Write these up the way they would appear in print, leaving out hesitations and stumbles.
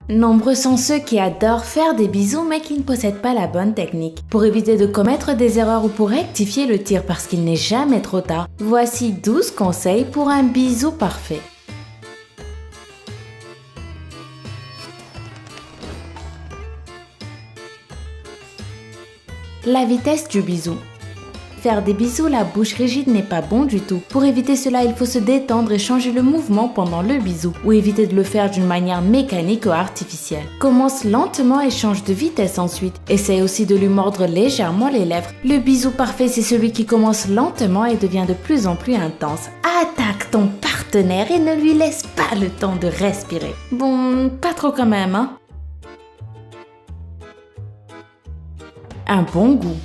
Nombreux sont ceux qui adorent faire des bisous mais qui ne possèdent pas la bonne technique. Pour éviter de commettre des erreurs ou pour rectifier le tir parce qu'il n'est jamais trop tard, voici 12 conseils pour un bisou parfait. La vitesse du bisou. Faire des bisous la bouche rigide n'est pas bon du tout. Pour éviter cela, il faut se détendre et changer le mouvement pendant le bisou ou éviter de le faire d'une manière mécanique ou artificielle. Commence lentement et change de vitesse ensuite. Essaye aussi de lui mordre légèrement les lèvres. Le bisou parfait, c'est celui qui commence lentement et devient de plus en plus intense. Attaque ton partenaire et ne lui laisse pas le temps de respirer. Bon, pas trop quand même, hein? Un bon goût.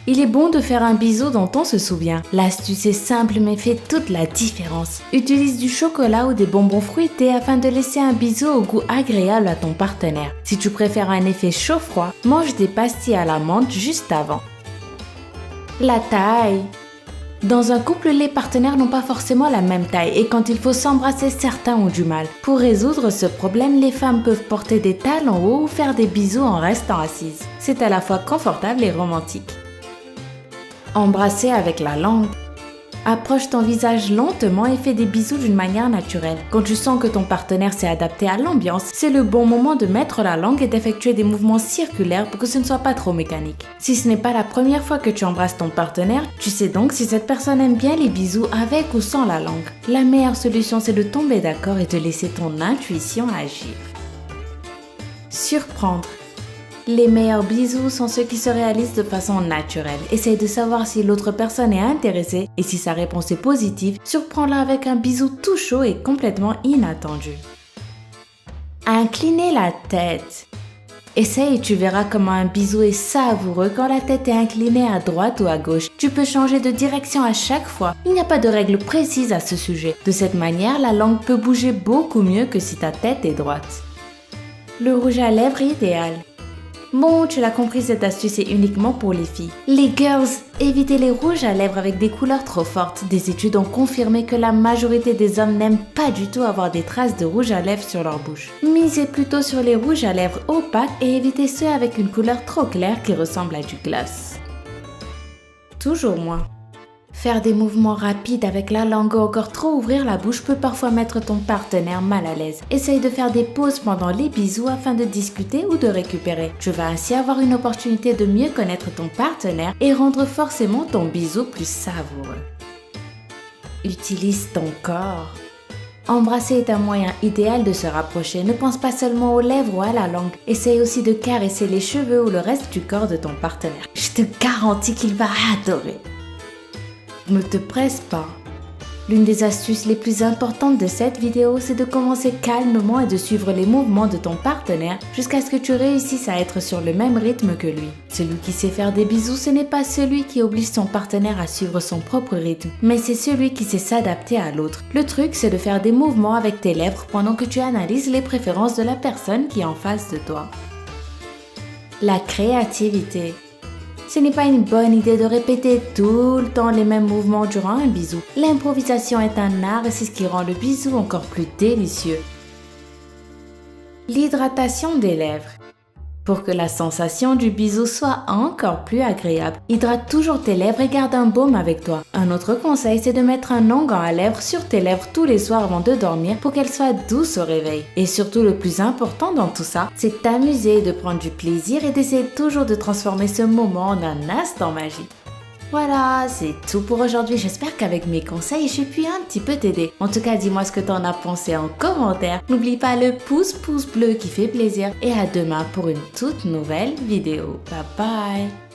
Il est bon de faire un bisou dont on se souvient. L'astuce est simple mais fait toute la différence. Utilise du chocolat ou des bonbons fruités afin de laisser un bisou au goût agréable à ton partenaire. Si tu préfères un effet chaud-froid, mange des pastilles à la menthe juste avant. La taille. Dans un couple, les partenaires n'ont pas forcément la même taille et quand il faut s'embrasser, certains ont du mal. Pour résoudre ce problème, les femmes peuvent porter des talons hauts ou faire des bisous en restant assises. C'est à la fois confortable et romantique. Embrasser avec la langue. Approche ton visage lentement et fais des bisous d'une manière naturelle. Quand tu sens que ton partenaire s'est adapté à l'ambiance, c'est le bon moment de mettre la langue et d'effectuer des mouvements circulaires pour que ce ne soit pas trop mécanique. Si ce n'est pas la première fois que tu embrasses ton partenaire, tu sais donc si cette personne aime bien les bisous avec ou sans la langue. La meilleure solution, c'est de tomber d'accord et de laisser ton intuition agir. Surprendre. Les meilleurs bisous sont ceux qui se réalisent de façon naturelle. Essaye de savoir si l'autre personne est intéressée et si sa réponse est positive, surprends-la avec un bisou tout chaud et complètement inattendu. Incliner la tête. Essaye et tu verras comment un bisou est savoureux quand la tête est inclinée à droite ou à gauche. Tu peux changer de direction à chaque fois. Il n'y a pas de règle précise à ce sujet. De cette manière, la langue peut bouger beaucoup mieux que si ta tête est droite. Le rouge à lèvres idéal. Bon, tu l'as compris, cette astuce est uniquement pour les filles. Les girls, évitez les rouges à lèvres avec des couleurs trop fortes. Des études ont confirmé que la majorité des hommes n'aiment pas du tout avoir des traces de rouge à lèvres sur leur bouche. Misez plutôt sur les rouges à lèvres opaques et évitez ceux avec une couleur trop claire qui ressemble à du gloss. Toujours moins. Faire des mouvements rapides avec la langue ou encore trop ouvrir la bouche peut parfois mettre ton partenaire mal à l'aise. Essaye de faire des pauses pendant les bisous afin de discuter ou de récupérer. Tu vas ainsi avoir une opportunité de mieux connaître ton partenaire et rendre forcément ton bisou plus savoureux. Utilise ton corps. Embrasser est un moyen idéal de se rapprocher. Ne pense pas seulement aux lèvres ou à la langue. Essaye aussi de caresser les cheveux ou le reste du corps de ton partenaire. Je te garantis qu'il va adorer. Ne te presse pas. L'une des astuces les plus importantes de cette vidéo, c'est de commencer calmement et de suivre les mouvements de ton partenaire jusqu'à ce que tu réussisses à être sur le même rythme que lui. Celui qui sait faire des bisous, ce n'est pas celui qui oblige son partenaire à suivre son propre rythme, mais c'est celui qui sait s'adapter à l'autre. Le truc, c'est de faire des mouvements avec tes lèvres pendant que tu analyses les préférences de la personne qui est en face de toi. La créativité. Ce n'est pas une bonne idée de répéter tout le temps les mêmes mouvements durant un bisou. L'improvisation est un art et c'est ce qui rend le bisou encore plus délicieux. L'hydratation des lèvres. Pour que la sensation du bisou soit encore plus agréable, hydrate toujours tes lèvres et garde un baume avec toi. Un autre conseil, c'est de mettre un onguent à lèvres sur tes lèvres tous les soirs avant de dormir pour qu'elles soient douces au réveil. Et surtout, le plus important dans tout ça, c'est de t'amuser, de prendre du plaisir et d'essayer toujours de transformer ce moment en un instant magique. Voilà, c'est tout pour aujourd'hui. J'espère qu'avec mes conseils, j'ai pu un petit peu t'aider. En tout cas, dis-moi ce que t'en as pensé en commentaire. N'oublie pas le pouce bleu qui fait plaisir. Et à demain pour une toute nouvelle vidéo. Bye bye!